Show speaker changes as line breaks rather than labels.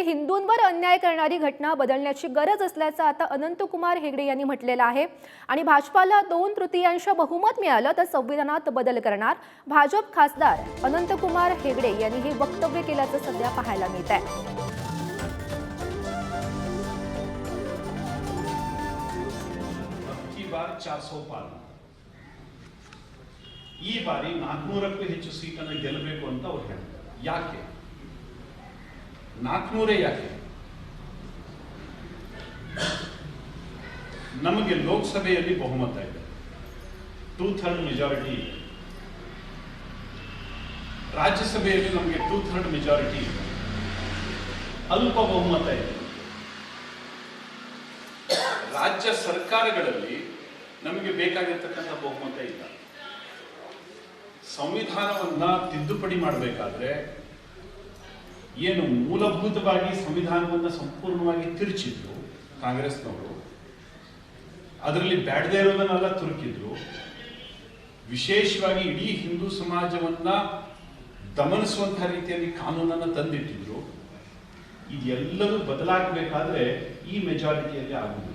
हिंदूंवर अन्याय करणारी घटना बदलण्याची गरज असल्याचं आता अनंतकुमार हेगडे यांनी म्हटलेलं आहे आणि भाजपाला 2/3 बहुमत मिळालं तर संविधानात बदल करणार भाजप खासदार अनंतकुमार हेगडे यांनी हे वक्तव्य केल्याचं सध्या पाहायला मिळत आहे।
ಬಾರ್ 400 ಪಾಲ್ ಈ ಬಾರಿ 400ಕ್ಕೂ ಹೆಚ್ಚು ಸೀಟನ್ನು ಗೆಲ್ಲಬೇಕು ಅಂತ ಅವರು ಹೇಳ್ತಾರೆ। ಯಾಕೆ 400 ಯಾಕೆ? ನಮಗೆ ಲೋಕಸಭೆಯಲ್ಲಿ ಬಹುಮತ ಇದೆ, 2/3 ಮೆಜಾರಿಟಿ ಇದೆ, ರಾಜ್ಯಸಭೆಯಲ್ಲಿ ನಮಗೆ 2/3 ಮೆಜಾರಿಟಿ ಇದೆ, ಅಲ್ಪ ಬಹುಮತ ಇದೆ, ರಾಜ್ಯ ಸರ್ಕಾರಗಳಲ್ಲಿ ನಮಗೆ ಬೇಕಾಗಿರತಕ್ಕಂಥ ಬಹುಮತ ಇಲ್ಲ। ಸಂವಿಧಾನವನ್ನ ತಿದ್ದುಪಡಿ ಮಾಡಬೇಕಾದ್ರೆ ಏನು ಮೂಲಭೂತವಾಗಿ ಸಂವಿಧಾನವನ್ನ ಸಂಪೂರ್ಣವಾಗಿ ತಿರುಚಿದ್ರು ಕಾಂಗ್ರೆಸ್ನವರು, ಅದರಲ್ಲಿ ಬ್ಯಾಡದೇ ಇರೋದನ್ನೆಲ್ಲ ತುರುಕಿದ್ರು, ವಿಶೇಷವಾಗಿ ಇಡೀ ಹಿಂದೂ ಸಮಾಜವನ್ನ ದಮನಿಸುವಂತಹ ರೀತಿಯಲ್ಲಿ ಕಾನೂನನ್ನು ತಂದಿಟ್ಟಿದ್ರು। ಇದೆಲ್ಲವೂ ಬದಲಾಗಬೇಕಾದ್ರೆ ಈ ಮೆಜಾರಿಟಿಯಲ್ಲಿ ಆಗುವುದಿಲ್ಲ।